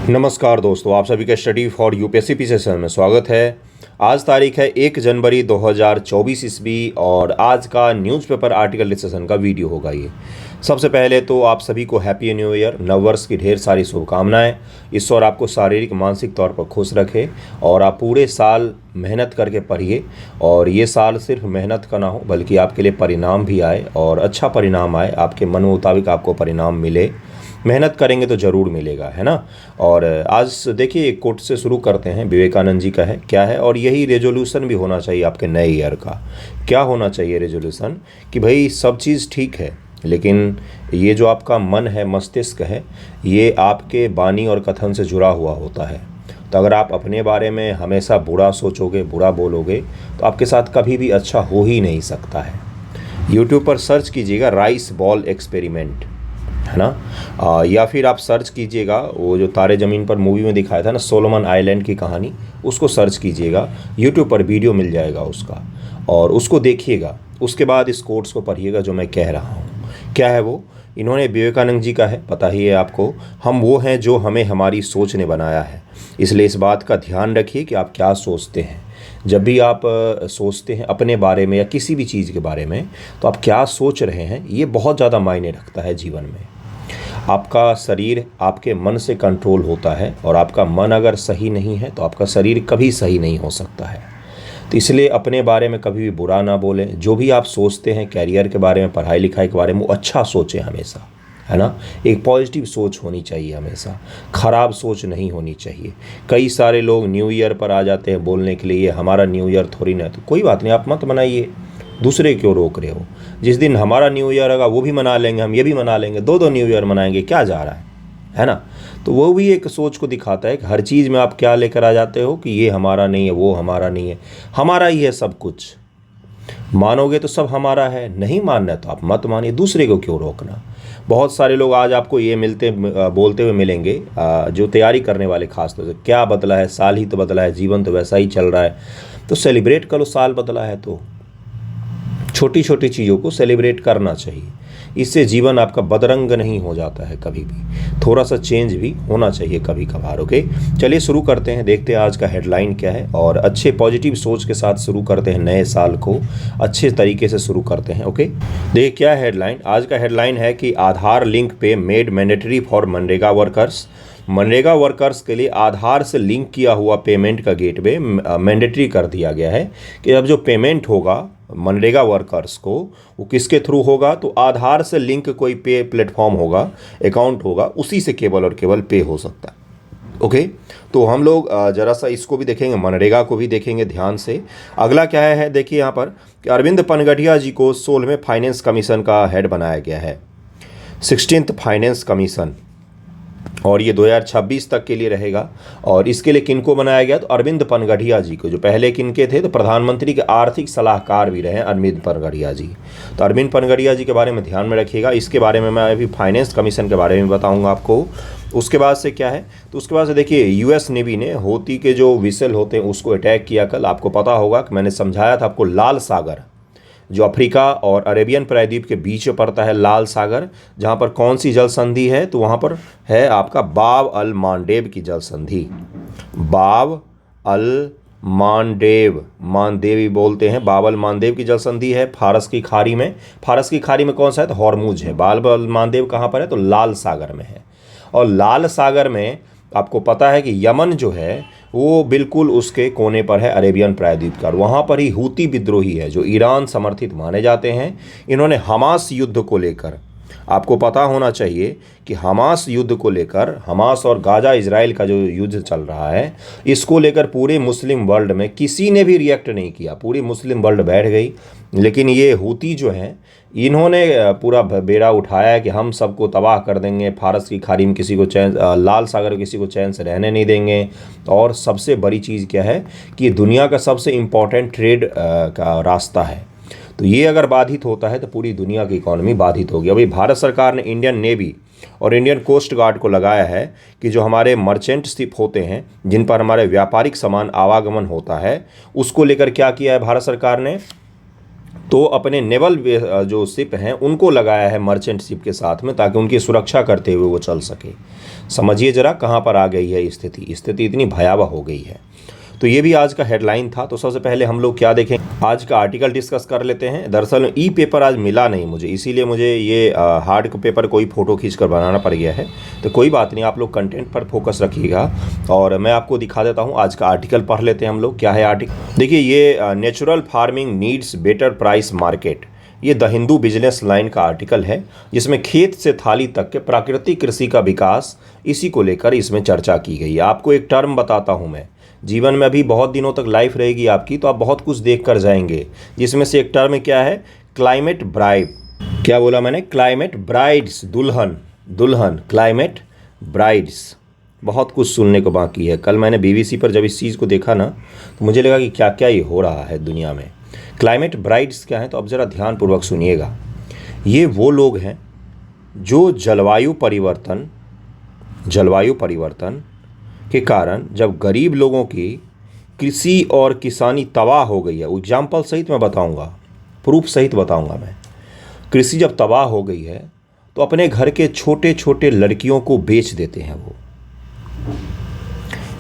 नमस्कार दोस्तों, आप सभी का स्टडी फॉर यूपीएससी सेशन में स्वागत है। आज तारीख है 1 जनवरी 2024 ईस्वी और आज का न्यूज़पेपर आर्टिकल डिस्कशन का वीडियो होगा ये। सबसे पहले तो आप सभी को हैप्पी न्यू ईयर, नववर्ष की ढेर सारी शुभकामनाएं। ईश्वर आपको शारीरिक मानसिक तौर पर खुश रखे और आप पूरे साल मेहनत करके पढ़िए और ये साल सिर्फ मेहनत का ना हो बल्कि आपके लिए परिणाम भी आए और अच्छा परिणाम आए, आपके मन मुताबिक आपको परिणाम मिले। मेहनत करेंगे तो ज़रूर मिलेगा, है ना। और आज देखिए एक कोट से शुरू करते हैं, विवेकानंद जी का है, क्या है, और यही रेजोल्यूशन भी होना चाहिए आपके नए ईयर का। क्या होना चाहिए रेजोल्यूशन कि भाई सब चीज़ ठीक है लेकिन ये जो आपका मन है, मस्तिष्क है, ये आपके वाणी और कथन से जुड़ा हुआ होता है। तो अगर आप अपने बारे में हमेशा बुरा सोचोगे, बुरा बोलोगे तो आपके साथ कभी भी अच्छा हो ही नहीं सकता है। यूट्यूब पर सर्च कीजिएगा राइस बॉल एक्सपेरिमेंट, है ना। या फिर आप सर्च कीजिएगा वो जो तारे ज़मीन पर मूवी में दिखाया था ना, सोलोमन आइलैंड की कहानी, उसको सर्च कीजिएगा। यूट्यूब पर वीडियो मिल जाएगा उसका और उसको देखिएगा। उसके बाद इस कोट्स को पढ़िएगा जो मैं कह रहा हूँ। क्या है वो? इन्होंने विवेकानंद जी का है, पता ही है आपको। हम वो हैं जो हमें हमारी सोच ने बनाया है, इसलिए इस बात का ध्यान रखिए कि आप क्या सोचते हैं। जब भी आप सोचते हैं अपने बारे में या किसी भी चीज़ के बारे में, तो आप क्या सोच रहे हैं ये बहुत ज़्यादा मायने रखता है जीवन में। आपका शरीर आपके मन से कंट्रोल होता है और आपका मन अगर सही नहीं है तो आपका शरीर कभी सही नहीं हो सकता है। तो इसलिए अपने बारे में कभी भी बुरा ना बोलें। जो भी आप सोचते हैं कैरियर के बारे में, पढ़ाई लिखाई के बारे में, वो अच्छा सोचें हमेशा, है ना। एक पॉजिटिव सोच होनी चाहिए हमेशा, ख़राब सोच नहीं होनी चाहिए। कई सारे लोग न्यू ईयर पर आ जाते हैं बोलने के लिए ये हमारा न्यू ईयर थोड़ी ना है। तो कोई बात नहीं, आप मत मनाइए, दूसरे क्यों रोक रहे हो। जिस दिन हमारा न्यू ईयर होगा वो भी मना लेंगे, हम ये भी मना लेंगे, दो न्यू ईयर मनाएंगे, क्या जा रहा है ना। तो वो भी एक सोच को दिखाता है कि हर चीज़ में आप क्या लेकर आ जाते हो कि ये हमारा नहीं है, वो हमारा नहीं है, हमारा ही है सब कुछ। मानोगे तो सब हमारा है, नहीं मानना है तो आप मत मानिए, दूसरे को क्यों रोकना। बहुत सारे लोग आज आपको ये बोलते हुए मिलेंगे, जो तैयारी करने वाले खास तौर से, क्या बदला है, साल ही तो बदला है, जीवन तो वैसा ही चल रहा है। तो सेलिब्रेट करो, साल बदला है तो छोटी छोटी चीज़ों को सेलिब्रेट करना चाहिए। इससे जीवन आपका बदरंग नहीं हो जाता है कभी भी। थोड़ा सा चेंज भी होना चाहिए कभी कभार। ओके, चलिए शुरू करते हैं, देखते हैं आज का हेडलाइन क्या है और अच्छे पॉजिटिव सोच के साथ शुरू करते हैं। नए साल को अच्छे तरीके से शुरू करते हैं। ओके, देखिए क्या हेडलाइन। आज का हेडलाइन है कि आधार लिंक पे made mandatory for MNREGA workers. MNREGA workers के लिए आधार से लिंक किया हुआ पेमेंट का गेटवे मैंडेटरी कर दिया गया है कि अब जो पेमेंट होगा मनरेगा वर्कर्स को वो किसके थ्रू होगा, तो आधार से लिंक कोई पे प्लेटफॉर्म होगा, अकाउंट होगा, उसी से केवल और केवल पे हो सकता है। ओके, तो हम लोग ज़रा सा इसको भी देखेंगे, मनरेगा को भी देखेंगे ध्यान से। अगला क्या है, देखिए यहाँ पर कि अरविंद पनगढ़िया जी को 16वें फाइनेंस कमीशन का हेड बनाया गया है, 16th फाइनेंस कमीशन, और ये 2026 तक के लिए रहेगा। और इसके लिए किनको बनाया गया, तो अरविंद पनगढ़िया जी को, जो पहले किनके थे, तो प्रधानमंत्री के आर्थिक सलाहकार भी रहे अरविंद पनगढ़िया जी। तो अरविंद पनगढ़िया जी के बारे में ध्यान में रखिएगा। इसके बारे में मैं अभी फाइनेंस कमीशन के बारे में बताऊंगा आपको। उसके बाद से क्या है, तो उसके बाद से देखिए यूएस नेवी ने हौती के जो विसल होते हैं उसको अटैक किया कल। आपको पता होगा कि मैंने समझाया था आपको, लाल सागर जो अफ्रीका और अरेबियन प्रायद्वीप के बीच में पड़ता है, लाल सागर, जहाँ पर कौन सी जल संधि है, तो वहाँ पर है आपका बाब अल मांडेब की जल संधि। बाब अल मांडेब, मानदेवी बोलते हैं, बाब अल मांडेब की जल संधि है फारस की खाड़ी में। फारस की खाड़ी में कौन सा है, तो हॉर्मुज है। बाब अल मांडेब कहाँ पर है, तो लाल सागर में है। और लाल सागर में आपको पता है कि यमन जो है वो बिल्कुल उसके कोने पर है, अरेबियन प्रायद्वीप का। वहाँ पर ही हूती विद्रोही है जो ईरान समर्थित माने जाते हैं। इन्होंने हमास युद्ध को लेकर, आपको पता होना चाहिए कि हमास युद्ध को लेकर, हमास और गाजा इजराइल का जो युद्ध चल रहा है, इसको लेकर पूरे मुस्लिम वर्ल्ड में किसी ने भी रिएक्ट नहीं किया, पूरी मुस्लिम वर्ल्ड बैठ गई। लेकिन ये हूती जो हैं, इन्होंने पूरा बेड़ा उठाया कि हम सबको तबाह कर देंगे, फारस की खाड़ी में किसी को चैन, लाल सागर में किसी को चैन से रहने नहीं देंगे। और सबसे बड़ी चीज़ क्या है कि दुनिया का सबसे इम्पोर्टेंट ट्रेड का रास्ता है, तो ये अगर बाधित होता है तो पूरी दुनिया की इकॉनमी बाधित होगी। अभी भारत सरकार ने इंडियन नेवी और इंडियन कोस्ट गार्ड को लगाया है कि जो हमारे मर्चेंट शिप होते हैं जिन पर हमारे व्यापारिक सामान आवागमन होता है, उसको लेकर क्या किया है भारत सरकार ने, तो अपने नेवल जो शिप हैं उनको लगाया है मर्चेंट शिप के साथ में, ताकि उनकी सुरक्षा करते हुए वो चल सके। समझिए ज़रा कहाँ पर आ गई है स्थिति इतनी भयावह हो गई है। तो ये भी आज का हेडलाइन था। तो सबसे पहले हम लोग क्या देखें, आज का आर्टिकल डिस्कस कर लेते हैं। दरअसल ई पेपर आज मिला नहीं मुझे, इसीलिए मुझे ये हार्ड पेपर कोई फ़ोटो खींचकर बनाना पड़ गया है। तो कोई बात नहीं, आप लोग कंटेंट पर फोकस रखिएगा और मैं आपको दिखा देता हूँ। आज का आर्टिकल पढ़ लेते हैं हम लोग। क्या है आर्टिकल, देखिए ये natural farming needs better price market, ये द हिंदू बिजनेस लाइन का आर्टिकल है, जिसमें खेत से थाली तक के प्राकृतिक कृषि का विकास, इसी को लेकर इसमें चर्चा की गई है। आपको एक टर्म बताता हूँ मैं, जीवन में अभी बहुत दिनों तक लाइफ रहेगी आपकी, तो आप बहुत कुछ देख कर जाएंगे, जिसमें से एक टर्म क्या है, क्लाइमेट ब्राइड। क्या बोला मैंने, क्लाइमेट ब्राइड्स, दुल्हन क्लाइमेट ब्राइड्स। बहुत कुछ सुनने को बाकी है। कल मैंने BBC पर जब इस चीज़ को देखा ना, तो मुझे लगा कि क्या क्या ये हो रहा है दुनिया में। क्लाइमेट ब्राइड्स क्या है, तो अब ज़रा ध्यानपूर्वक सुनिएगा। ये वो लोग हैं जो जलवायु परिवर्तन के कारण जब गरीब लोगों की कृषि और किसानी तबाह हो गई है, एग्जाम्पल सहित मैं बताऊंगा, प्रूफ सहित बताऊंगा मैं। कृषि जब तबाह हो गई है तो अपने घर के छोटे छोटे लड़कियों को बेच देते हैं। वो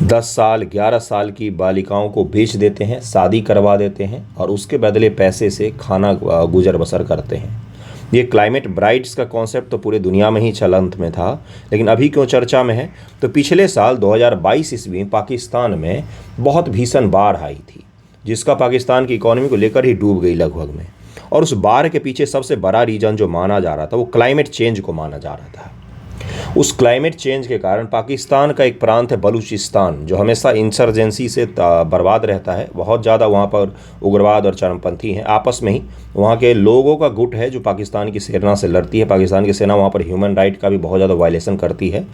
10 साल 11 साल की बालिकाओं को बेच देते हैं, शादी करवा देते हैं और उसके बदले पैसे से खाना गुजर बसर करते हैं। ये क्लाइमेट ब्राइड्स का कॉन्सेप्ट तो पूरे दुनिया में ही चलंत में था, लेकिन अभी क्यों चर्चा में है, तो पिछले साल 2022 ईस्वी में पाकिस्तान में बहुत भीषण बाढ़ आई थी, जिसका पाकिस्तान की इकोनॉमी को लेकर ही डूब गई लगभग में। और उस बाढ़ के पीछे सबसे बड़ा रीजन जो माना जा रहा था, वो क्लाइमेट चेंज को माना जा रहा था। उस क्लाइमेट चेंज के कारण पाकिस्तान का एक प्रांत है बलूचिस्तान, जो हमेशा इंसर्जेंसी से बर्बाद रहता है। बहुत ज़्यादा वहाँ पर उग्रवाद और चरमपंथी हैं आपस में ही। वहाँ के लोगों का गुट है जो पाकिस्तान की सेना से लड़ती है। पाकिस्तान की सेना वहाँ पर ह्यूमन राइट का भी बहुत ज़्यादा वायलेशन करती है।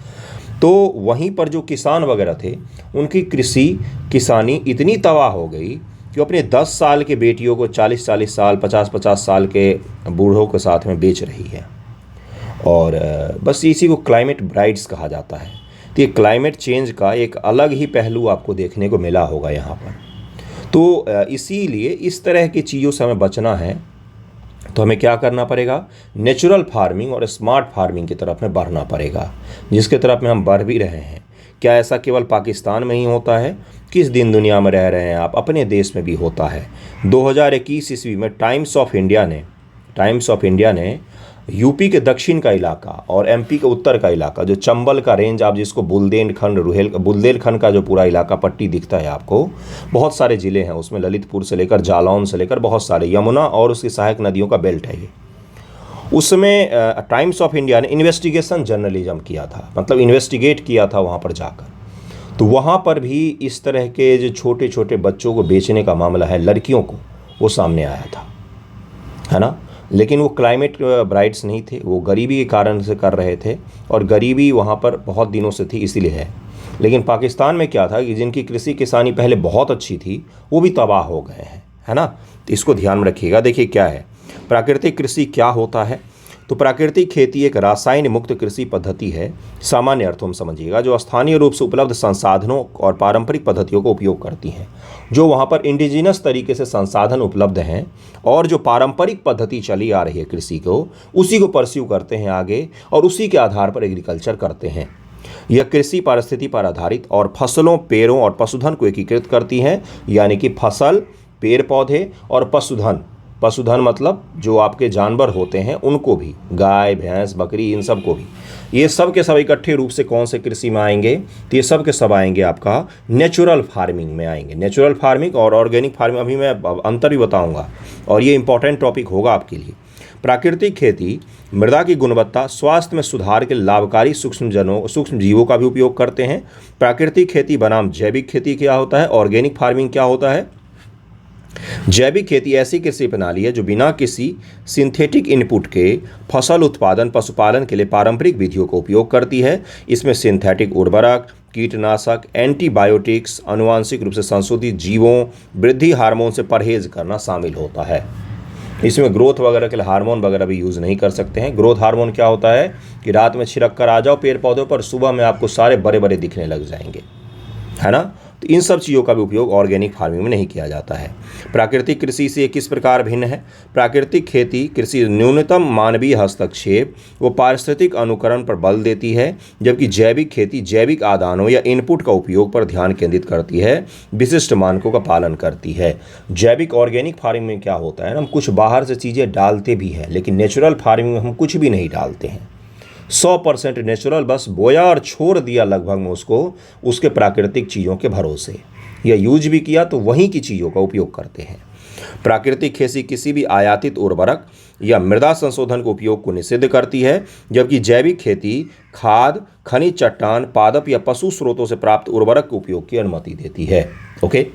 तो वहीं पर जो किसान वगैरह थे, उनकी किसानी इतनी तबाह हो गई कि अपने 10 साल के बेटियों को 40-40 साल 50-50 साल के बूढ़ों के साथ में बेच रही है। और बस इसी को क्लाइमेट ब्राइड्स कहा जाता है। तो ये क्लाइमेट चेंज का एक अलग ही पहलू आपको देखने को मिला होगा यहाँ पर। तो इसीलिए इस तरह की चीज़ों से हमें बचना है, तो हमें क्या करना पड़ेगा, नेचुरल फार्मिंग और स्मार्ट फार्मिंग की तरफ में बढ़ना पड़ेगा, जिसके तरफ में हम बढ़ भी रहे हैं। क्या ऐसा केवल पाकिस्तान में ही होता है? किस दिन दुनिया में रह रहे हैं आप, अपने देश में भी होता है। 2021 ईस्वी में टाइम्स ऑफ इंडिया ने यूपी के दक्षिण का इलाका और MP के उत्तर का इलाका, जो चंबल का रेंज, आप जिसको बुंदेलखंड का जो पूरा इलाका पट्टी दिखता है आपको, बहुत सारे ज़िले हैं उसमें, ललितपुर से लेकर जालौन से लेकर बहुत सारे, यमुना और उसकी सहायक नदियों का बेल्ट है ये। उसमें टाइम्स ऑफ इंडिया ने इन्वेस्टिगेशन जर्नलिज्म किया था, मतलब इन्वेस्टिगेट किया था वहाँ पर जाकर। तो वहाँ पर भी इस तरह के जो छोटे छोटे बच्चों को बेचने का मामला है, लड़कियों को, वो सामने आया था, है ना। लेकिन वो क्लाइमेट ब्राइड्स नहीं थे, वो गरीबी के कारण से कर रहे थे, और गरीबी वहाँ पर बहुत दिनों से थी इसीलिए है। लेकिन पाकिस्तान में क्या था कि जिनकी कृषि किसानी पहले बहुत अच्छी थी, वो भी तबाह हो गए हैं, है ना। तो इसको ध्यान में रखिएगा। देखिए क्या है प्राकृतिक कृषि, क्या होता है। तो प्राकृतिक खेती एक रासायन मुक्त कृषि पद्धति है, सामान्य अर्थों में समझिएगा, जो स्थानीय रूप से उपलब्ध संसाधनों और पारंपरिक पद्धतियों को उपयोग करती हैं। जो वहाँ पर इंडिजिनस तरीके से संसाधन उपलब्ध हैं और जो पारंपरिक पद्धति चली आ रही है कृषि को, उसी को परस्यू करते हैं आगे और उसी के आधार पर एग्रीकल्चर करते हैं। यह कृषि पारिस्थिति पर आधारित और फसलों, पेड़ों और पशुधन को एकीकृत करती है, यानी कि फसल, पेड़ पौधे और पशुधन मतलब जो आपके जानवर होते हैं उनको भी, गाय भैंस बकरी, इन सब को भी। ये सब के सब इकट्ठे रूप से कौन से कृषि में आएंगे, तो ये सब के सब आएंगे आपका नेचुरल फार्मिंग में आएंगे। नेचुरल फार्मिंग और ऑर्गेनिक फार्मिंग, अभी मैं अंतर भी बताऊंगा और ये इंपॉर्टेंट टॉपिक होगा आपके लिए। प्राकृतिक खेती मृदा की गुणवत्ता, स्वास्थ्य में सुधार के लाभकारी सूक्ष्म जीवों का भी उपयोग करते हैं। प्राकृतिक खेती बनाम जैविक खेती क्या होता है, ऑर्गेनिक फार्मिंग क्या होता है। जैविक खेती ऐसी कृषि प्रणाली है जो बिना किसी सिंथेटिक इनपुट के फसल उत्पादन, पशुपालन के लिए पारंपरिक विधियों का उपयोग करती है। इसमें सिंथेटिक उर्वरक, कीटनाशक, एंटीबायोटिक्स, आनुवांशिक रूप से संशोधित जीवों, वृद्धि हार्मोन से परहेज करना शामिल होता है। इसमें ग्रोथ वगैरह के लिए हार्मोन वगैरह भी यूज़ नहीं कर सकते हैं। ग्रोथ हार्मोन क्या होता है कि रात में छिड़क कर आ जाओ पेड़ पौधों पर, सुबह में आपको सारे बड़े बड़े दिखने लग जाएंगे, है ना। तो इन सब चीज़ों का भी उपयोग ऑर्गेनिक फार्मिंग में नहीं किया जाता है। प्राकृतिक कृषि से किस प्रकार भिन्न है? प्राकृतिक खेती कृषि न्यूनतम मानवीय हस्तक्षेप व पारिस्थितिक अनुकरण पर बल देती है, जबकि जैविक खेती जैविक आदानों या इनपुट का उपयोग पर ध्यान केंद्रित करती है, विशिष्ट मानकों का पालन करती है। जैविक ऑर्गेनिक फार्मिंग में क्या होता है ना, हम कुछ बाहर से चीज़ें डालते भी हैं, लेकिन नेचुरल फार्मिंग में हम कुछ भी नहीं डालते हैं। 100% नेचुरल, बस बोया और छोड़ दिया लगभग में उसको उसके प्राकृतिक चीज़ों के भरोसे, या यूज भी किया तो वहीं की चीज़ों का उपयोग करते हैं। प्राकृतिक खेती किसी भी आयातित उर्वरक या मृदा संशोधन के उपयोग को निषिद्ध करती है, जबकि जैविक खेती खाद, खनिज, चट्टान, पादप या पशु स्रोतों से प्राप्त उर्वरक के उपयोग की अनुमति देती है। ओके।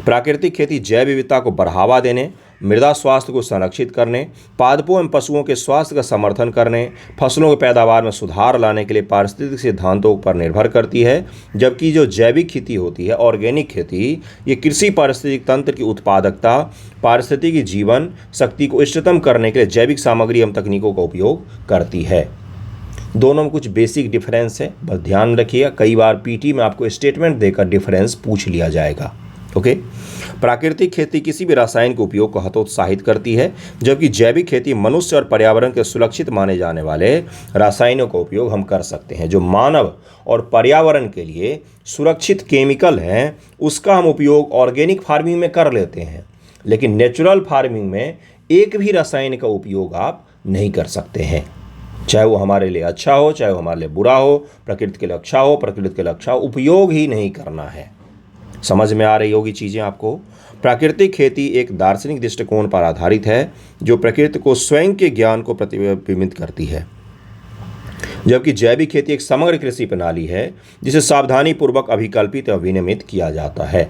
प्राकृतिक खेती जैव विविधता को बढ़ावा देने, मृदा स्वास्थ्य को संरक्षित करने, पादपों एवं पशुओं के स्वास्थ्य का समर्थन करने, फसलों की पैदावार में सुधार लाने के लिए पारिस्थितिक सिद्धांतों पर निर्भर करती है, जबकि जो जैविक खेती होती है, ऑर्गेनिक खेती, ये कृषि पारिस्थितिक तंत्र की उत्पादकता, पारिस्थितिक जीवन शक्ति को इष्टतम करने के लिए जैविक सामग्री एवं तकनीकों का उपयोग करती है। दोनों में कुछ बेसिक डिफरेंस है, बस ध्यान रखिएगा। कई बार पीटी में आपको स्टेटमेंट देकर डिफरेंस पूछ लिया जाएगा। ओके। प्राकृतिक खेती किसी भी रासायनिक उपयोग को हतोत्साहित करती है, जबकि जैविक खेती मनुष्य और पर्यावरण के सुरक्षित माने जाने वाले रासायनिकों का उपयोग हम कर सकते हैं। जो मानव और पर्यावरण के लिए सुरक्षित केमिकल हैं, उसका हम उपयोग ऑर्गेनिक फार्मिंग में कर लेते हैं, लेकिन नेचुरल फार्मिंग में एक भी रासायनिक का उपयोग आप नहीं कर सकते हैं, चाहे वो हमारे लिए अच्छा हो, चाहे वो हमारे लिए बुरा हो, प्रकृति के लिए अच्छा हो, प्रकृति के लिए अच्छा हो, उपयोग ही नहीं करना है। समझ में आ रही होगी चीज़ें आपको। प्राकृतिक खेती एक दार्शनिक दृष्टिकोण पर आधारित है, जो प्रकृति को स्वयं के ज्ञान को प्रतिबिंबित करती है, जबकि जैविक खेती एक समग्र कृषि प्रणाली है, जिसे सावधानीपूर्वक अभिकल्पित और विनियमित किया जाता है।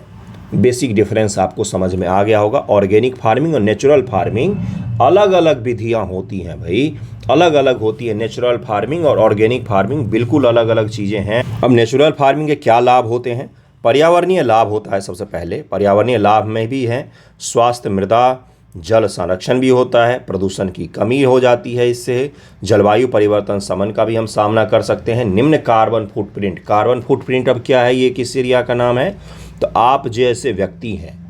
बेसिक डिफरेंस आपको समझ में आ गया होगा। ऑर्गेनिक फार्मिंग और नेचुरल फार्मिंग अलग अलग विधियाँ होती हैं भाई, अलग अलग होती है। नेचुरल फार्मिंग और ऑर्गेनिक फार्मिंग बिल्कुल अलग अलग चीज़ें हैं। अब नेचुरल फार्मिंग के क्या लाभ होते हैं? पर्यावरणीय लाभ होता है। सबसे पहले पर्यावरणीय लाभ में भी है स्वास्थ्य, मृदा, जल संरक्षण भी होता है, प्रदूषण की कमी हो जाती है, इससे जलवायु परिवर्तन समन का भी हम सामना कर सकते हैं। निम्न कार्बन फुटप्रिंट। कार्बन फुटप्रिंट अब क्या है, ये किस एरिया का नाम है? तो आप जैसे व्यक्ति हैं,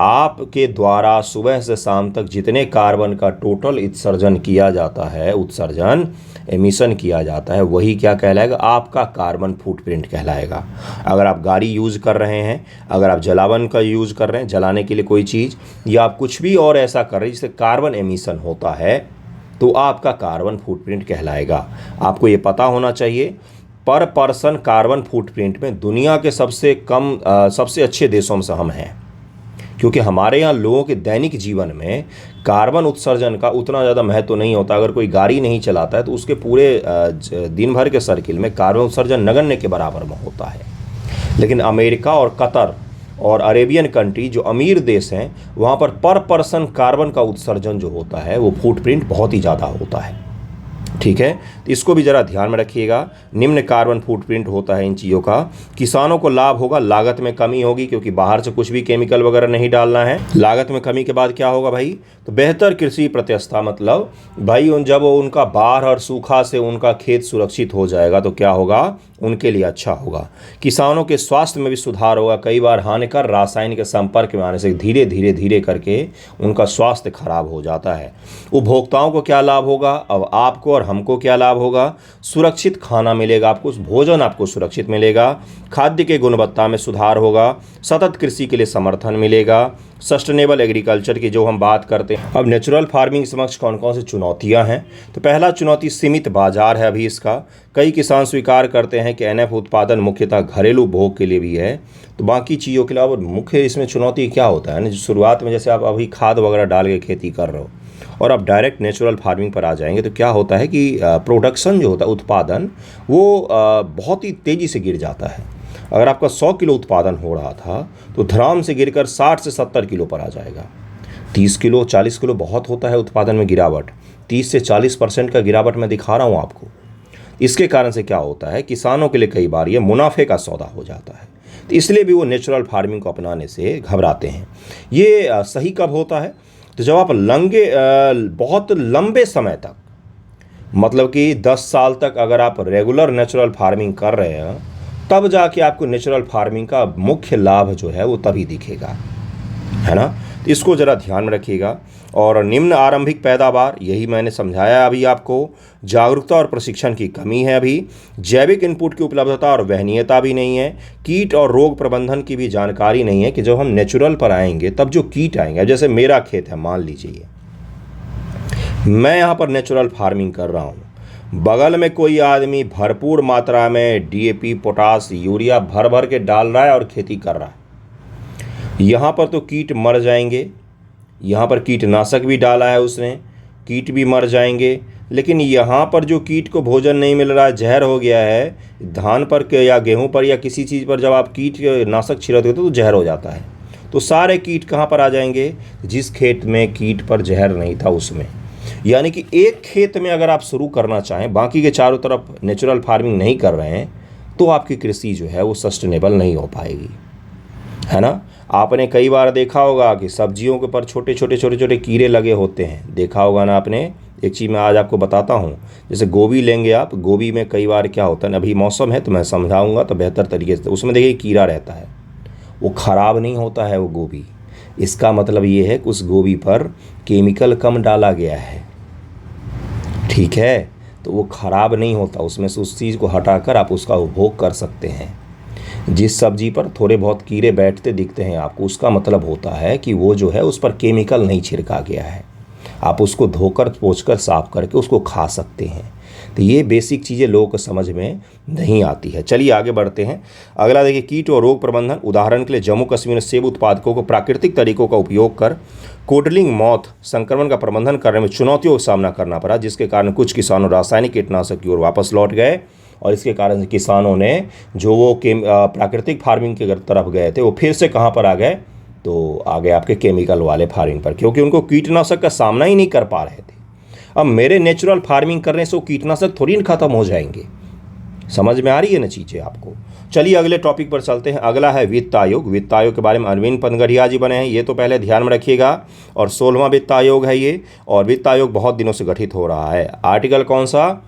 आपके द्वारा सुबह से शाम तक जितने कार्बन का टोटल उत्सर्जन किया जाता है, उत्सर्जन एमिशन किया जाता है, वही क्या कहलाएगा? आपका कार्बन फुटप्रिंट कहलाएगा। अगर आप गाड़ी यूज़ कर रहे हैं, अगर आप जलावन का यूज़ कर रहे हैं, जलाने के लिए कोई चीज़, या आप कुछ भी और ऐसा कर रहे हैं जिससे कार्बन एमिशन होता है, तो आपका कार्बन फुटप्रिंट कहलाएगा। आपको ये पता होना चाहिए, पर पर्सन कार्बन फुटप्रिंट में दुनिया के सबसे अच्छे देशों में से हम हैं, क्योंकि हमारे यहाँ लोगों के दैनिक जीवन में कार्बन उत्सर्जन का उतना ज़्यादा महत्व नहीं होता। अगर कोई गाड़ी नहीं चलाता है तो उसके पूरे दिन भर के सर्किल में कार्बन उत्सर्जन नगण्य के बराबर में होता है। लेकिन अमेरिका और कतर और अरेबियन कंट्री जो अमीर देश हैं, वहाँ पर पर्सन कार्बन का उत्सर्जन जो होता है वो फुटप्रिंट बहुत ही ज़्यादा होता है। ठीक है, तो इसको भी ज़रा ध्यान में रखिएगा। निम्न कार्बन फुटप्रिंट होता है इन चीज़ों का। किसानों को लाभ होगा, लागत में कमी होगी, क्योंकि बाहर से कुछ भी केमिकल वगैरह नहीं डालना है। लागत में कमी के बाद क्या होगा भाई? तो बेहतर कृषि प्रत्यक्षता, मतलब भाई जब उनका बाढ़ और सूखा से उनका खेत सुरक्षित हो जाएगा तो क्या होगा? उनके लिए अच्छा होगा। किसानों के स्वास्थ्य में भी सुधार होगा। कई बार हानिकर रासायनिक के संपर्क में आने से धीरे धीरे करके उनका स्वास्थ्य खराब हो जाता है। उपभोक्ताओं को क्या लाभ होगा? अब आपको और हमको क्या लाभ होगा? सुरक्षित खाना मिलेगा आपको, भोजन आपको सुरक्षित मिलेगा, खाद्य के गुणवत्ता में सुधार होगा, सतत कृषि के लिए समर्थन मिलेगा, सस्टेनेबल एग्रीकल्चर की जो हम बात करते हैं। अब नेचुरल फार्मिंग समक्ष कौन कौन सी चुनौतियां हैं? तो पहला चुनौती सीमित बाजार है अभी इसका। कई किसान स्वीकार करते हैं कि एनएफ उत्पादन मुख्यतः घरेलू उपभोग के लिए भी है, तो बाकी चीज़ों के अलावा मुख्य इसमें चुनौती क्या होता है ना, जो शुरुआत में जैसे आप अभी खाद वगैरह डाल के खेती कर रहे हो और आप डायरेक्ट नेचुरल फार्मिंग पर आ जाएंगे, तो क्या होता है कि प्रोडक्शन जो होता है, उत्पादन, वो बहुत ही तेज़ी से गिर जाता है। अगर आपका 100 किलो उत्पादन हो रहा था तो धड़ाम से गिरकर 60 से 70 किलो पर आ जाएगा। 30 किलो 40 किलो बहुत होता है उत्पादन में गिरावट। 30 से 40% का गिरावट मैं दिखा रहा हूँ आपको। इसके कारण से क्या होता है, किसानों के लिए कई बार ये मुनाफे का सौदा हो जाता है, तो इसलिए भी वो नेचुरल फार्मिंग को अपनाने से घबराते हैं। ये सही कब होता है? तो जब आप बहुत लंबे समय तक, मतलब कि 10 साल तक अगर आप रेगुलर नेचुरल फार्मिंग कर रहे हैं, तब जाके आपको नेचुरल फार्मिंग का मुख्य लाभ जो है वो तभी दिखेगा, है ना। तो इसको ज़रा ध्यान में रखिएगा। और निम्न आरंभिक पैदावार, यही मैंने समझाया अभी आपको। जागरूकता और प्रशिक्षण की कमी है अभी। जैविक इनपुट की उपलब्धता और वहनीयता भी नहीं है। कीट और रोग प्रबंधन की भी जानकारी नहीं है कि जब हम नेचुरल पर आएंगे तब जो कीट आएंगे, जैसे मेरा खेत है, मान लीजिए मैं यहाँ पर नेचुरल फार्मिंग कर रहा हूँ, बगल में कोई आदमी भरपूर मात्रा में डीएपी, पोटास, यूरिया भर भर के डाल रहा है और खेती कर रहा है। यहाँ पर तो कीट मर जाएंगे, यहाँ पर कीटनाशक भी डाला है उसने, कीट भी मर जाएंगे। लेकिन यहाँ पर जो कीट को भोजन नहीं मिल रहा है, जहर हो गया है, धान पर या गेहूँ पर या किसी चीज़ पर जब आप कीटनाशक छिड़कते हो तो जहर हो जाता है। तो सारे कीट कहाँ पर आ जाएंगे? जिस खेत में कीट पर जहर नहीं था उसमें। यानी कि एक खेत में अगर आप शुरू करना चाहें, बाकी के चारों तरफ नेचुरल फार्मिंग नहीं कर रहे हैं, तो आपकी कृषि जो है वो सस्टेनेबल नहीं हो पाएगी, है ना। आपने कई बार देखा होगा कि सब्जियों के ऊपर छोटे छोटे कीड़े लगे होते हैं, देखा होगा ना आपने। एक चीज़ मैं आज आपको बताता हूँ, जैसे गोभी लेंगे आप, गोभी में कई बार क्या होता है ना, अभी मौसम है तो मैं समझाऊँगा तो बेहतर तरीके से। उसमें देखिए कीड़ा रहता है, वो ख़राब नहीं होता है वो गोभी। इसका मतलब ये है कि उस गोभी पर केमिकल कम डाला गया है, ठीक है, तो वो ख़राब नहीं होता। उसमें से उस चीज़ को हटाकर आप उसका उपभोग कर सकते हैं। जिस सब्जी पर थोड़े बहुत कीड़े बैठते दिखते हैं आपको, उसका मतलब होता है कि वो जो है उस पर केमिकल नहीं छिड़का गया है। आप उसको धोकर पोंछकर साफ करके उसको खा सकते हैं। तो ये बेसिक चीज़ें लोगों को समझ में नहीं आती है। चलिए आगे बढ़ते हैं। अगला देखिए, कीट और रोग प्रबंधन। उदाहरण के लिए जम्मू कश्मीर में सेब उत्पादकों को प्राकृतिक तरीकों का उपयोग कर कोडलिंग मॉथ संक्रमण का प्रबंधन करने में चुनौतियों का सामना करना पड़ा, जिसके कारण कुछ किसानों रासायनिक कीटनाशक की ओर वापस लौट गए। और इसके कारण किसानों ने जो वो प्राकृतिक फार्मिंग की तरफ गए थे, वो फिर से कहाँ पर आ गए? तो आ गए आपके केमिकल वाले फार्मिंग पर, क्योंकि उनको कीटनाशक का सामना ही नहीं कर पा रहे थे। अब मेरे नेचुरल फार्मिंग करने से वो कीटनाशक थोड़ी खत्म हो जाएंगे। समझ में आ रही है ना चीज़ें आपको। चलिए अगले टॉपिक पर चलते हैं। अगला है वित्त आयोग। वित्त आयोग के बारे में अरविंद पनगड़िया जी बने हैं, ये तो पहले ध्यान में रखिएगा। और 16वां वित्त आयोग है ये। और वित्त आयोग बहुत दिनों से गठित हो रहा है। आर्टिकल कौन सा?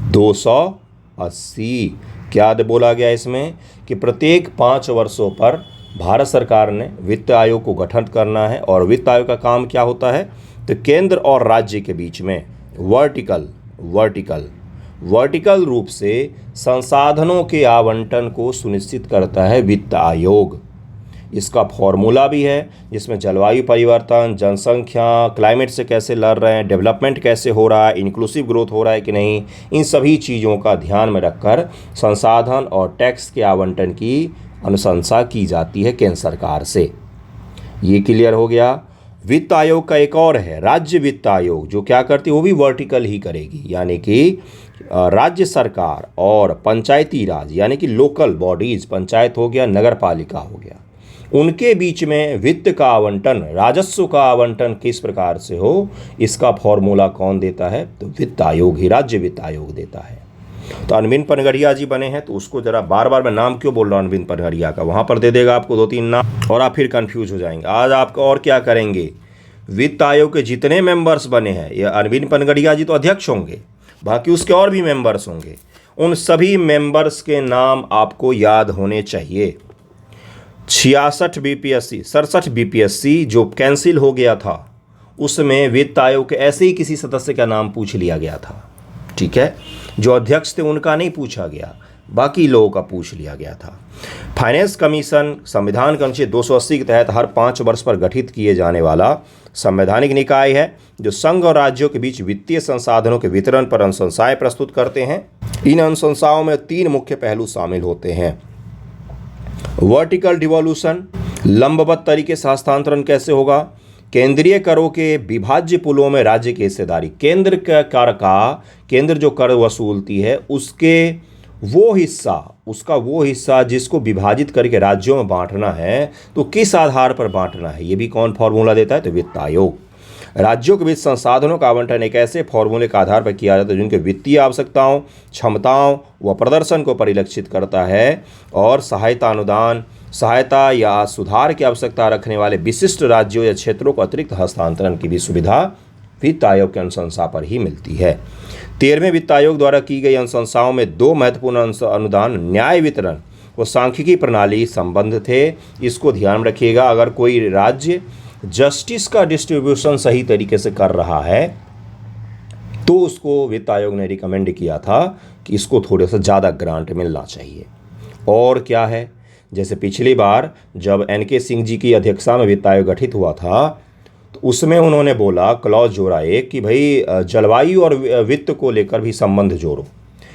280। क्या बोला गया इसमें कि प्रत्येक 5 वर्षों पर भारत सरकार ने वित्त आयोग को गठन करना है। और वित्त आयोग का काम क्या होता है? तो केंद्र और राज्य के बीच में वर्टिकल रूप से संसाधनों के आवंटन को सुनिश्चित करता है वित्त आयोग। इसका फॉर्मूला भी है, जिसमें जलवायु परिवर्तन, जनसंख्या, क्लाइमेट से कैसे लड़ रहे हैं, डेवलपमेंट कैसे हो रहा है, इंक्लूसिव ग्रोथ हो रहा है कि नहीं, इन सभी चीज़ों का ध्यान में रखकर संसाधन और टैक्स के आवंटन की अनुशंसा की जाती है केंद्र सरकार से। ये क्लियर हो गया। वित्त आयोग का एक और है राज्य वित्त आयोग, जो क्या करती है? वो भी वर्टिकल ही करेगी। यानी कि राज्य सरकार और पंचायती राज, यानी कि लोकल बॉडीज, पंचायत हो गया, नगर पालिका हो गया, उनके बीच में वित्त का आवंटन, राजस्व का आवंटन किस प्रकार से हो, इसका फॉर्मूला कौन देता है? तो वित्त आयोग ही, राज्य वित्त आयोग देता है। तो अरविंद पनगड़िया जी बने हैं, तो उसको जरा बार बार मैं नाम क्यों बोल रहा हूँ अरविंद पनगड़िया का, वहाँ पर दे देगा आपको 2-3 नाम और आप फिर कंफ्यूज हो जाएंगे। आज आपको और क्या करेंगे, वित्त आयोग के जितने मेंबर्स बने हैं, ये अरविंद पनगड़िया जी तो अध्यक्ष होंगे, बाकी उसके और भी मेंबर्स होंगे। उन सभी मेंबर्स के नाम आपको याद होने चाहिए। 66 बीपीएससी, 67 बीपीएससी जो कैंसिल हो गया था, उसमें वित्त आयोग के ऐसे ही किसी सदस्य का नाम पूछ लिया गया था, ठीक है। जो अध्यक्ष थे उनका नहीं पूछा गया, बाकी लोगों का पूछ लिया गया था। फाइनेंस कमीशन संविधान के अनुच्छेद 280 के तहत हर 5 वर्ष पर गठित किए जाने वाला संवैधानिक निकाय है, जो संघ और राज्यों के बीच वित्तीय संसाधनों के वितरण पर अनुशंसाएं प्रस्तुत करते हैं। इन अनुशंसाओं में 3 मुख्य पहलू शामिल होते हैं। वर्टिकल डिवोल्यूशन, लंबवत तरीके से हस्तांतरण कैसे होगा, केंद्रीय करों के विभाज्य पुलों में राज्य की हिस्सेदारी, केंद्र का कर का, केंद्र जो कर वसूलती है उसके उसका वो हिस्सा जिसको विभाजित करके राज्यों में बांटना है, तो किस आधार पर बांटना है, ये भी कौन फॉर्मूला देता है? तो वित्त आयोग। राज्यों के बीच संसाधनों का आवंटन एक ऐसे फॉर्मूले के आधार पर किया जाता है जिनके वित्तीय आवश्यकताओं, क्षमताओं व प्रदर्शन को परिलक्षित करता है, और सहायता या सुधार की आवश्यकता रखने वाले विशिष्ट राज्यों या क्षेत्रों को अतिरिक्त हस्तांतरण की भी सुविधा वित्त आयोग की अनुशंसा पर ही मिलती है। 13वें वित्त आयोग द्वारा की गई अनुशंसाओं में दो महत्वपूर्ण अनुदान न्याय वितरण और सांख्यिकी प्रणाली संबंध थे। इसको ध्यान रखिएगा। अगर कोई राज्य जस्टिस का डिस्ट्रीब्यूशन सही तरीके से कर रहा है तो उसको वित्त आयोग ने रिकमेंड किया था कि इसको थोड़ा सा ज़्यादा ग्रांट मिलना चाहिए। और क्या है, जैसे पिछली बार जब एन.के. सिंह जी की अध्यक्षता में वित्त आयोग गठित हुआ था तो उसमें उन्होंने बोला, क्लॉज जोड़ा एक, कि भाई जलवायु और वित्त को लेकर भी संबंध जोड़ो,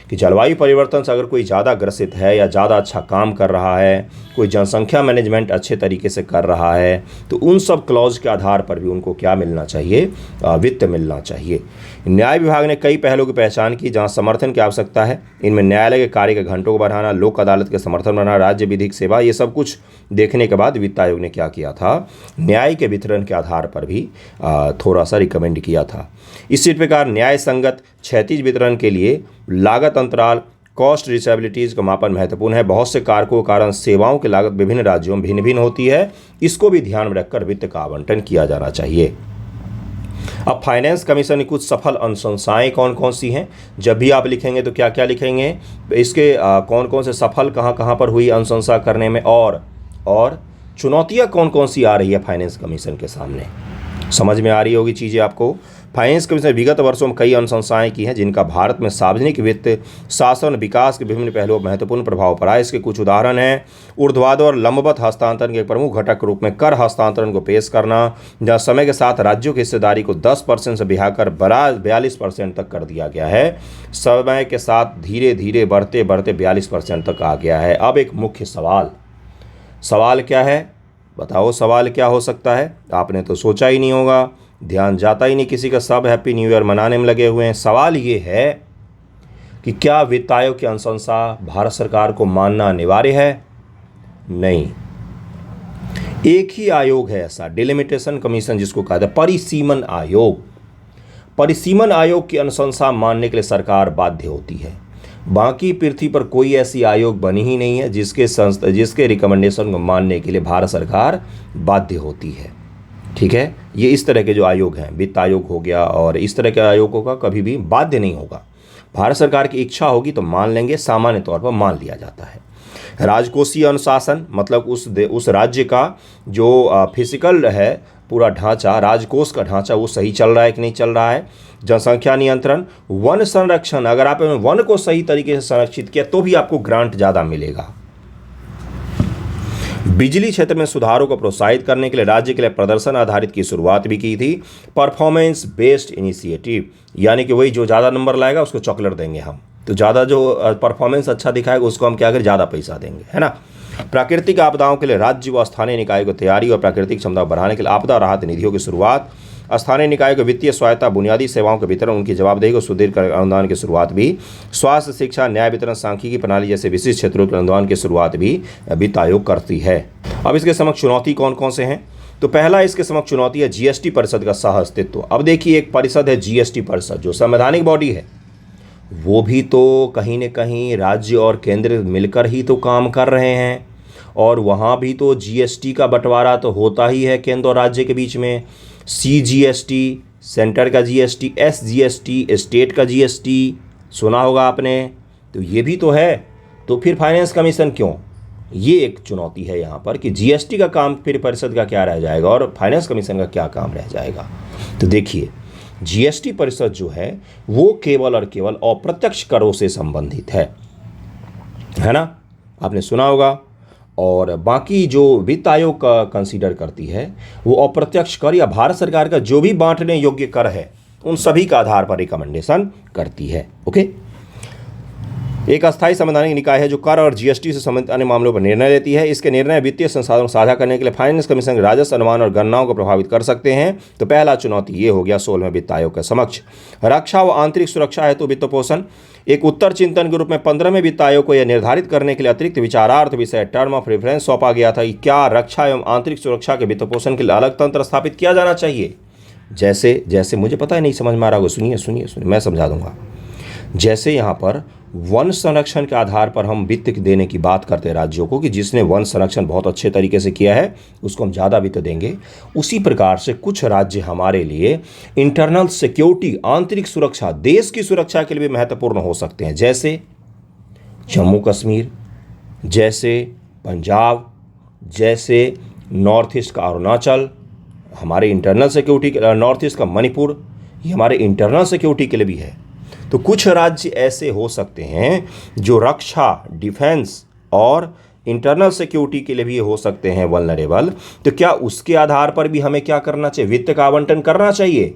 कि जलवायु परिवर्तन से अगर कोई ज़्यादा ग्रसित है या ज़्यादा अच्छा काम कर रहा है, कोई जनसंख्या मैनेजमेंट अच्छे तरीके से कर रहा है, तो उन सब क्लॉज के आधार पर भी उनको क्या मिलना चाहिए, वित्त मिलना चाहिए। न्याय विभाग ने कई पहलों की पहचान की जहां समर्थन की आवश्यकता है। इनमें न्यायालय के कार्य के घंटों को बढ़ाना, लोक अदालत के समर्थन बढ़ाना, राज्य विधिक सेवा, ये सब कुछ देखने के बाद वित्त आयोग ने क्या किया था, न्याय के वितरण के आधार पर भी थोड़ा सा रिकमेंड किया था। इसी प्रकार न्याय संगत क्षैतिज वितरण के लिए लागत अंतराल, कॉस्ट रिचेबिलिटीज़ का मापन महत्वपूर्ण है। बहुत से कारकों के कारण सेवाओं की लागत विभिन्न राज्यों में भिन्न भिन्न होती है। इसको भी ध्यान में रखकर वित्त का आवंटन किया जाना चाहिए। अब फाइनेंस कमीशन की कुछ सफल अनुशंसाएं कौन कौन सी हैं, जब भी आप लिखेंगे तो क्या क्या लिखेंगे, इसके कौन कौन से सफल कहाँ कहाँ पर हुई अनुशंसा करने में, और चुनौतियाँ कौन कौन सी आ रही है फाइनेंस कमीशन के सामने। समझ में आ रही होगी चीज़ें आपको। फाइनेंस कमीशन विगत वर्षों में कई अनुशंसाएं की हैं जिनका भारत में सार्वजनिक वित्त शासन विकास के विभिन्न पहलुओं पर महत्वपूर्ण प्रभाव पड़ा है। इसके कुछ उदाहरण हैं। ऊर्ध्वाधर और लंबवत हस्तांतरण के प्रमुख घटक के रूप में कर हस्तांतरण को पेश करना, जहां समय के साथ राज्यों की हिस्सेदारी को 10% से बढ़ाकर 42% तक कर दिया गया है। समय के साथ धीरे धीरे बढ़ते 42% तक आ गया है। अब एक मुख्य सवाल क्या है, बताओ सवाल क्या हो सकता है। आपने तो सोचा ही नहीं होगा, ध्यान जाता ही नहीं किसी का, सब हैप्पी न्यू ईयर मनाने में लगे हुए हैं। सवाल ये है कि क्या वित्त आयोग की अनुशंसा भारत सरकार को मानना अनिवार्य है? नहीं, एक ही आयोग है ऐसा, डिलिमिटेशन कमीशन जिसको कहा जाता है, परिसीमन आयोग। परिसीमन आयोग की अनुशंसा मानने के लिए सरकार बाध्य होती है। बाकी पृथ्वी पर कोई ऐसी आयोग बनी ही नहीं है जिसके रिकमेंडेशन को मानने के लिए भारत सरकार बाध्य होती है। ठीक है, ये इस तरह के जो आयोग हैं, वित्त आयोग हो गया और इस तरह के आयोगों का कभी भी बाध्य नहीं होगा। भारत सरकार की इच्छा होगी तो मान लेंगे, सामान्य तौर पर मान लिया जाता है। राजकोषीय अनुशासन मतलब उस राज्य का जो फिजिकल है पूरा ढांचा, राजकोष का ढांचा, वो सही चल रहा है कि नहीं चल रहा है। जनसंख्या नियंत्रण, वन संरक्षण, अगर आप वन को सही तरीके से संरक्षित किया तो भी आपको ग्रांट ज़्यादा मिलेगा। बिजली क्षेत्र में सुधारों को प्रोत्साहित करने के लिए राज्य के लिए प्रदर्शन आधारित की शुरुआत भी की थी। परफॉर्मेंस बेस्ड इनिशिएटिव, यानी कि वही जो ज़्यादा नंबर लाएगा उसको चॉकलेट देंगे हम, तो ज़्यादा जो परफॉर्मेंस अच्छा दिखाएगा उसको हम क्या करें, ज़्यादा पैसा देंगे, है ना। प्राकृतिक आपदाओं के लिए राज्य व स्थानीय निकाय को तैयारी और प्राकृतिक क्षमता बढ़ाने के लिए आपदा राहत निधियों की शुरुआत। स्थानीय निकाय को वित्तीय स्वायत्ता, बुनियादी सेवाओं के वितरण, उनकी जवाबदेही को सुदृढ़ कर अनुदान की शुरुआत भी। स्वास्थ्य, शिक्षा, न्याय वितरण, सांख्यिकी प्रणाली जैसे विशिष्ट क्षेत्रों के अनुदान की शुरुआत भी वित्त आयोग करती है। अब इसके समक्ष चुनौती कौन कौन से हैं, तो पहला इसके समक्ष चुनौती है जीएसटी परिषद का सह अस्तित्व। अब देखिए, एक परिषद है जीएसटी परिषद जो संवैधानिक बॉडी है, वो भी तो कहीं न कहीं राज्य और केंद्र मिलकर ही तो काम कर रहे हैं, और वहाँ भी तो जीएसटी का बंटवारा तो होता ही है केंद्र और राज्य के बीच में। सीजीएसटी सेंटर का जीएसटी, एसजीएसटी स्टेट का जीएसटी, सुना होगा आपने, तो ये भी तो है। तो फिर फाइनेंस कमीशन क्यों? ये एक चुनौती है यहाँ पर कि जीएसटी का काम फिर परिषद का क्या रह जाएगा और फाइनेंस कमीशन का क्या काम रह जाएगा। तो देखिए, जीएसटी परिषद जो है वो केवल और केवल अप्रत्यक्ष करों से संबंधित है ना, आपने सुना होगा। और बाकी जो वित्त आयोग का कंसीडर करती है वो अप्रत्यक्ष कर या भारत सरकार का जो भी बांटने योग्य कर है उन सभी का आधार पर रिकमेंडेशन करती है। ओके, एक अस्थायी संवैधानिक निकाय है जो कर और जीएसटी से संबंधित अन्य मामलों पर निर्णय लेती है। इसके निर्णय वित्तीय संसाधन साझा करने के लिए फाइनेंस कमीशन के राजस्व अनुमान और गणनाओं को प्रभावित कर सकते हैं। तो पहला चुनौती ये हो गया 16वें वित्त आयोग के समक्ष। रक्षा व आंतरिक सुरक्षा हेतु वित्त पोषण, एक उत्तर चिंतन के रूप में 15वें वित्त आयोग को यह निर्धारित करने के लिए अतिरिक्त विचारार्थ विषय टर्म ऑफ रेफरेंस सौंपा गया था कि क्या रक्षा एवं आंतरिक सुरक्षा के वित्त पोषण के लिए अलग तंत्र स्थापित किया जाना चाहिए। जैसे मुझे पता है नहीं समझ में आ रहा होगा, सुनिए मैं समझा दूंगा। जैसे यहाँ पर वन संरक्षण के आधार पर हम वित्त देने की बात करते हैं राज्यों को कि जिसने वन संरक्षण बहुत अच्छे तरीके से किया है उसको हम ज़्यादा वित्त देंगे। उसी प्रकार से कुछ राज्य हमारे लिए इंटरनल सिक्योरिटी, आंतरिक सुरक्षा, देश की सुरक्षा के लिए भी महत्वपूर्ण हो सकते हैं, जैसे जम्मू कश्मीर, जैसे पंजाब, जैसे नॉर्थ ईस्ट का अरुणाचल, हमारे इंटरनल सिक्योरिटी, नॉर्थ ईस्ट का मणिपुर, ये हमारे इंटरनल सिक्योरिटी के लिए भी है। तो कुछ राज्य ऐसे हो सकते हैं जो रक्षा, डिफेंस और इंटरनल सिक्योरिटी के लिए भी हो सकते हैं वल्नरेबल। तो क्या उसके आधार पर भी हमें क्या करना चाहिए? वित्त का आवंटन करना चाहिए।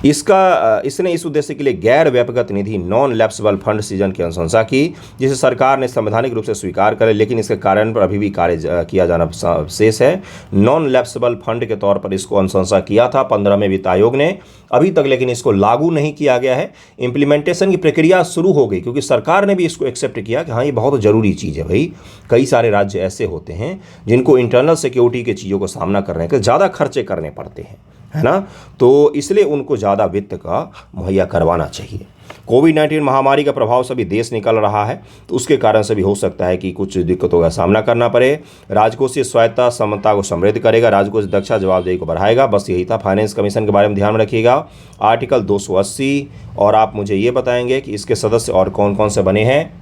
इसने इस उद्देश्य के लिए गैर व्यक्तिगत निधि, नॉन लैप्सेबल फंड सृजन की अनुशंसा की, जिसे सरकार ने संवैधानिक रूप से स्वीकार करे, लेकिन इसके कारण पर अभी भी कार्य किया जाना शेष है। नॉन लैप्सेबल फंड के तौर पर इसको अनुशंसा किया था 15 में वित्त आयोग ने, अभी तक लेकिन इसको लागू नहीं किया गया है। इम्प्लीमेंटेशन की प्रक्रिया शुरू हो गई क्योंकि सरकार ने भी इसको एक्सेप्ट किया कि हाँ ये बहुत ज़रूरी चीज़ है भाई। कई सारे राज्य ऐसे होते हैं जिनको इंटरनल सिक्योरिटी के चीज़ों को सामना करने के ज़्यादा खर्चे करने पड़ते हैं, है ना, तो इसलिए उनको ज़्यादा वित्त का मुहैया करवाना चाहिए। कोविड-19 महामारी का प्रभाव से भी देश निकल रहा है, तो उसके कारण से भी हो सकता है कि कुछ दिक्कतों का सामना करना पड़े। राजकोषीय स्वायत्तता समता को समृद्ध करेगा, राजकोषीय दक्षता जवाबदेही को बढ़ाएगा। बस यही था। फाइनेंस कमीशन के बारे में ध्यान रखिएगा, आर्टिकल 280। और आप मुझे ये बताएंगे कि इसके सदस्य और कौन कौन से बने हैं।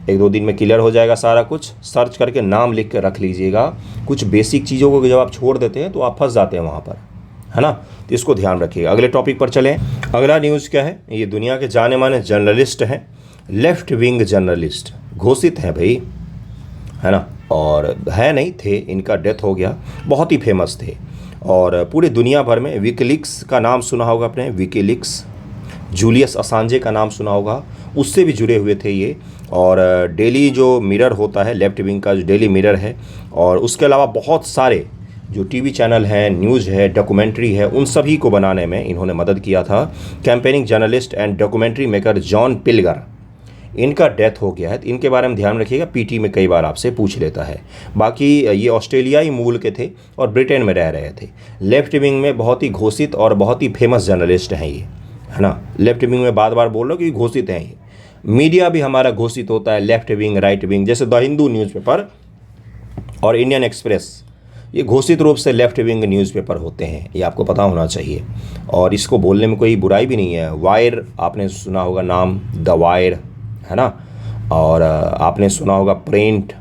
1-2 दिन में क्लियर हो जाएगा सारा कुछ। सर्च करके नाम लिख के रख लीजिएगा। कुछ बेसिक चीज़ों को जब आप छोड़ देते हैं तो आप फंस जाते हैं वहाँ पर, है ना, तो इसको ध्यान रखिएगा। अगले टॉपिक पर चलें। अगला न्यूज़ क्या है? ये दुनिया के जाने माने जर्नलिस्ट हैं, लेफ्ट विंग जर्नलिस्ट घोषित हैं भाई, है ना, और है नहीं थे, इनका डेथ हो गया। बहुत ही फेमस थे और पूरे दुनिया भर में विकीलीक्स का नाम सुना होगा आपने, विकीलीक्स। जूलियस असांजे का नाम सुना होगा, उससे भी जुड़े हुए थे ये। और डेली जो मिरर होता है, लेफ्ट विंग का जो डेली मिरर है, और उसके अलावा बहुत सारे जो टीवी चैनल हैं, न्यूज़ है, डॉक्यूमेंट्री है, उन सभी को बनाने में इन्होंने मदद किया था। Campaigning journalist and documentary maker John Pilger, इनका डेथ हो गया है, तो इनके बारे में ध्यान रखिएगा। पीटी में कई बार आपसे पूछ लेता है। बाकी ये ऑस्ट्रेलियाई मूल के थे और ब्रिटेन में रह रहे थे। लेफ्ट विंग में बहुत ही घोषित और बहुत ही फेमस जर्नलिस्ट हैं ये, है ना। लेफ्ट विंग में बार बार बोल रहा हूँ कि घोषित हैं ये। मीडिया भी हमारा घोषित होता है, लेफ्ट विंग, राइट विंग, जैसे द हिंदू न्यूज़पेपर और इंडियन एक्सप्रेस, ये घोषित रूप से लेफ्ट विंग न्यूज़पेपर होते हैं, ये आपको पता होना चाहिए। और इसको बोलने में कोई बुराई भी नहीं है। वायर आपने सुना होगा नाम, द वायर, है ना, और आपने सुना होगा प्रिंट,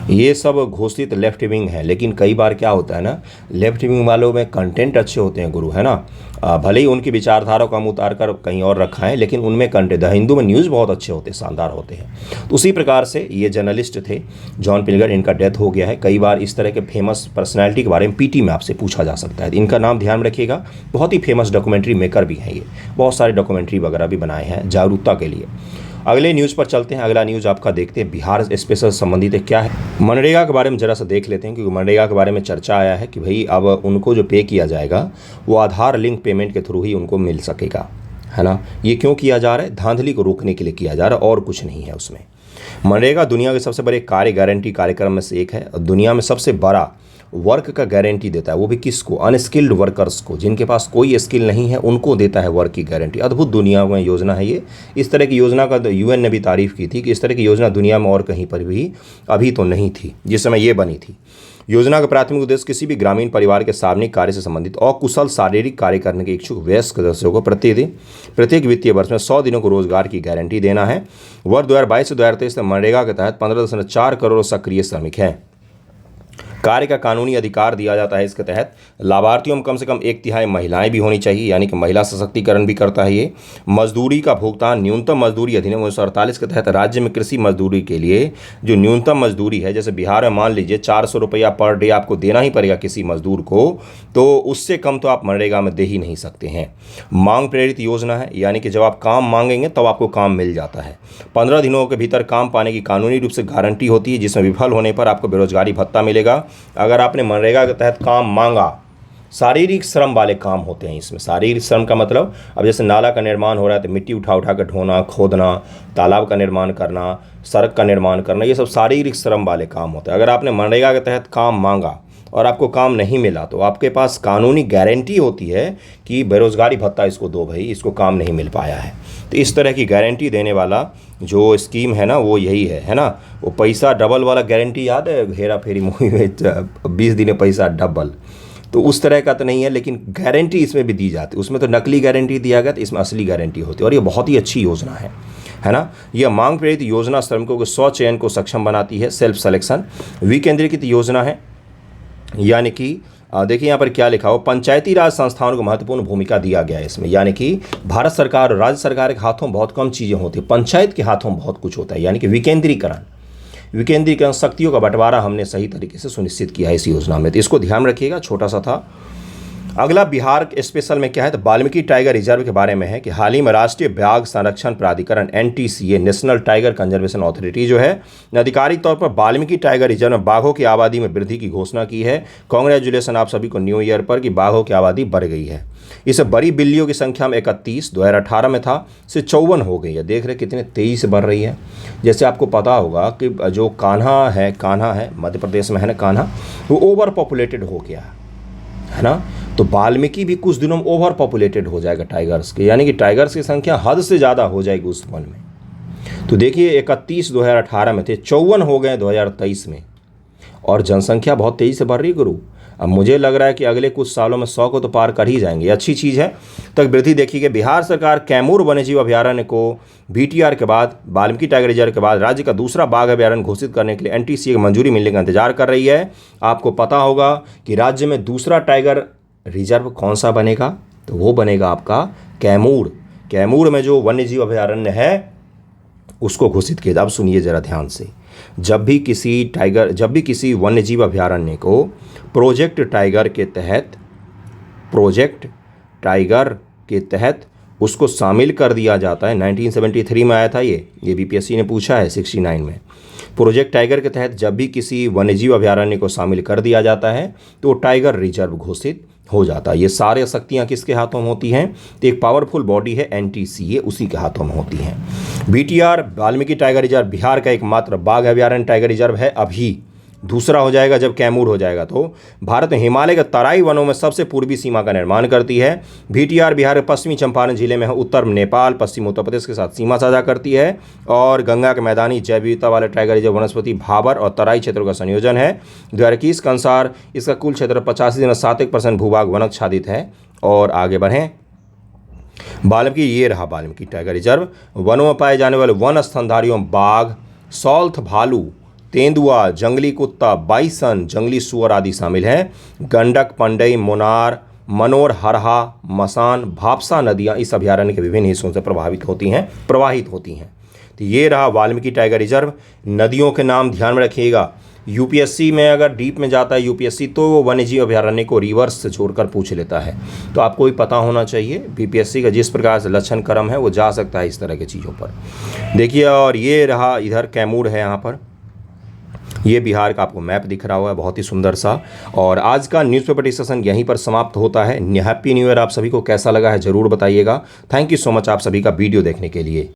ये सब घोषित लेफ्ट विंग है। लेकिन कई बार क्या होता है ना, लेफ्ट विंग वालों में कंटेंट अच्छे होते हैं गुरु, है ना। भले ही उनकी विचारधारा को हम उतार कर कहीं और रखा है, लेकिन उनमें कंटेंट, द हिंदू में न्यूज़ बहुत अच्छे होते हैं, शानदार होते हैं। तो उसी प्रकार से ये जर्नलिस्ट थे जॉन पिल्गर, इनका डेथ हो गया है। कई बार इस तरह के फेमस पर्सनैलिटी के बारे में पीटी में आपसे पूछा जा सकता है, इनका नाम ध्यान में रखिएगा। बहुत ही फेमस डॉक्यूमेंट्री मेकर भी हैं ये, बहुत सारे डॉक्यूमेंट्री वगैरह भी बनाए हैं जागरूकता के लिए। अगले न्यूज़ पर चलते हैं। अगला न्यूज़ आपका देखते हैं, बिहार स्पेशल संबंधित है। क्या है? मनरेगा के बारे में ज़रा सा देख लेते हैं, क्योंकि मनरेगा के बारे में चर्चा आया है कि भाई अब उनको जो पे किया जाएगा वो आधार लिंक पेमेंट के थ्रू ही उनको मिल सकेगा, है ना। ये क्यों किया जा रहा है? धांधली को रोकने के लिए किया जा रहा है, और कुछ नहीं है उसमें। मनरेगा दुनिया के सबसे बड़े कार्य गारंटी कार्यक्रम में से एक है। दुनिया में सबसे बड़ा वर्क का गारंटी देता है, वो भी किसको? अनस्किल्ड वर्कर्स को, जिनके पास कोई स्किल नहीं है उनको देता है वर्क की गारंटी। अद्भुत दुनिया में योजना है ये। इस तरह की योजना का यूएन ने भी तारीफ़ की थी कि इस तरह की योजना दुनिया में और कहीं पर भी अभी तो नहीं थी जिस समय ये बनी थी। योजना का प्राथमिक उद्देश्य किसी भी ग्रामीण परिवार के सार्वजनिक कार्य से संबंधित अकुशल शारीरिक कार्य करने के इच्छुक वयस्क सदस्यों को प्रत्येक वित्तीय वर्ष में 100 दिनों को रोजगार की गारंटी देना है। वर्ष 2022 से 2023 में मनरेगा के तहत 15.4 करोड़ सक्रिय श्रमिक हैं। कार्य का कानूनी अधिकार दिया जाता है। इसके तहत लाभार्थियों में कम से कम 1/3 महिलाएं भी होनी चाहिए, यानी कि महिला सशक्तिकरण भी करता है ये। मजदूरी का भुगतान न्यूनतम मजदूरी अधिनियम 1948 के तहत राज्य में कृषि मजदूरी के लिए जो न्यूनतम मजदूरी है, जैसे बिहार में मान लीजिए 400 रुपया पर डे आपको देना ही पड़ेगा किसी मजदूर को, तो उससे कम तो आप मनरेगा में दे ही नहीं सकते हैं। मांग प्रेरित योजना है, यानी कि जब आप काम मांगेंगे तब आपको काम मिल जाता है। 15 दिनों के भीतर काम पाने की कानूनी रूप से गारंटी होती है, जिसमें विफल होने पर आपको बेरोजगारी भत्ता मिलेगा। अगर आपने मनरेगा के तहत काम मांगा, शारीरिक श्रम वाले काम होते हैं इसमें। शारीरिक श्रम का मतलब, अब जैसे नाला का निर्माण हो रहा है तो मिट्टी उठा उठा कर ढोना, खोदना, तालाब का निर्माण करना, सड़क का निर्माण करना, ये सब शारीरिक श्रम वाले काम होते हैं। अगर आपने मनरेगा के तहत काम मांगा और आपको काम नहीं मिला तो आपके पास कानूनी गारंटी होती है कि बेरोजगारी भत्ता इसको दो भाई, इसको काम नहीं मिल पाया है। तो इस तरह की गारंटी देने वाला जो स्कीम है ना वो यही है ना। वो पैसा डबल वाला गारंटी याद है हेरा फेरी मूवी में 20 दिन पैसा डबल, तो उस तरह का तो नहीं है, लेकिन गारंटी इसमें भी दी जाती है। उसमें तो नकली गारंटी दिया गया, तो इसमें असली गारंटी होती है और ये बहुत ही अच्छी योजना है ना। यह मांग प्रेरित योजना श्रमिकों के स्व चयन को सक्षम बनाती है, सेल्फ सिलेक्शन। विकेंद्रीकृत योजना है, यानी कि देखिए यहाँ पर क्या लिखा हो, पंचायती राज संस्थाओं को महत्वपूर्ण भूमिका दिया गया है इसमें, यानी कि भारत सरकार और राज्य सरकार के हाथों में बहुत कम चीज़ें होती हैं, पंचायत के हाथों में बहुत कुछ होता है, यानी कि विकेंद्रीकरण शक्तियों का बंटवारा हमने सही तरीके से सुनिश्चित किया है इस योजना में, तो इसको ध्यान रखिएगा, छोटा सा था। अगला बिहार स्पेशल में क्या है, तो वाल्मीकि टाइगर रिजर्व के बारे में है कि हाल ही में राष्ट्रीय बाघ संरक्षण प्राधिकरण NTCA national tiger conservation authority जो है आधिकारिक तौर पर वाल्मीकि टाइगर रिजर्व में बाघों की आबादी में वृद्धि की घोषणा की है। कांग्रेचुलेसन आप सभी को न्यू ईयर पर कि बाघों की आबादी बढ़ गई है। इस बड़ी बिल्लियों की संख्या में 31 2018 में था से 54 हो गई है। देख रहे कितने तेजी से बढ़ रही है। जैसे आपको पता होगा कि जो कान्हा है मध्य प्रदेश में है ना, कान्हा वो ओवर पॉपुलेटेड हो गया है ना, तो वाल्मीकि भी कुछ दिनों में ओवर पॉपुलेटेड हो जाएगा टाइगर्स के, यानी कि टाइगर्स की संख्या हद से ज़्यादा हो जाएगी उस वन में। तो देखिए 31 2018 में थे, 54 हो गए 2023 में, और जनसंख्या बहुत तेज़ी से बढ़ रही है गुरु। अब मुझे लग रहा है कि अगले कुछ सालों में 100 को तो पार कर ही जाएंगे, अच्छी चीज़ है। तक वृद्धि देखी कि बिहार सरकार कैमूर वन्यजीव अभयारण्य को BTR के बाद, वाल्मीकि टाइगर रिजर्व के बाद राज्य का दूसरा बाघ अभयारण्य घोषित करने के लिए NTCA की मंजूरी मिलने का इंतजार कर रही है। आपको पता होगा कि राज्य में दूसरा टाइगर रिजर्व कौन सा बनेगा, तो वो बनेगा आपका कैमूर में जो वन्यजीव अभयारण्य है उसको घोषित किया। अब सुनिए जरा ध्यान से, जब भी किसी वन्यजीव अभयारण्य को प्रोजेक्ट टाइगर के तहत उसको शामिल कर दिया जाता है। 1973 में आया था ये BPSC ने पूछा है 69 में। प्रोजेक्ट टाइगर के तहत जब भी किसी वन्यजीव अभयारण्य को शामिल कर दिया जाता है तो टाइगर रिजर्व घोषित हो जाता है। ये सारे शक्तियाँ किसके हाथों में होती हैं, तो एक पावरफुल बॉडी है NTCA, उसी के हाथों में होती हैं। BTR Valmiki tiger reserve Bihar का एकमात्र बाघ अभयारण्य टाइगर रिजर्व है, अभी दूसरा हो जाएगा जब कैमूर हो जाएगा। तो भारत में हिमालय के तराई वनों में सबसे पूर्वी सीमा का निर्माण करती है। BTR बिहार के पश्चिमी चंपारण जिले में है, उत्तर में नेपाल, पश्चिम उत्तर प्रदेश के साथ सीमा साझा करती है, और गंगा के मैदानी जैव विविधता वाले टाइगर रिजर्व वनस्पति भाबर और तराई क्षेत्रों का संयोजन है। 2021 के अनुसार इसका कुल क्षेत्र 85.7% भूभाग वनाच्छादित है। और आगे बढ़ें, ये रहा वाल्मीकि टाइगर रिजर्व। वनों में पाए जाने वाले वन स्तनधारियों बाघ, सौल्थ भालू, तेंदुआ, जंगली कुत्ता, बाइसन, जंगली सुअर आदि शामिल हैं। गंडक, पंडई, मुनार, मनोर, हरहा, मसान, भापसा नदियां इस अभयारण्य के विभिन्न हिस्सों से प्रवाहित होती हैं। तो ये रहा वाल्मीकि टाइगर रिजर्व। नदियों के नाम ध्यान में रखिएगा। UPSC में अगर डीप में जाता है UPSC तो वो वन्यजीव अभयारण्य को रिवर्स से छोड़कर पूछ लेता है, तो आपको भी पता होना चाहिए। BPSC का जिस प्रकार से लक्षण क्रम है वो जा सकता है इस तरह की चीज़ों पर। देखिए, और ये रहा इधर कैमूर है, यहाँ पर ये बिहार का आपको मैप दिख रहा हुआ है, बहुत ही सुंदर सा। और आज का न्यूज़पेपर डिस्कशन यहीं पर समाप्त होता है। हैप्पी न्यू ईयर आप सभी को कैसा लगा है ज़रूर बताइएगा। थैंक यू सो मच आप सभी का वीडियो देखने के लिए।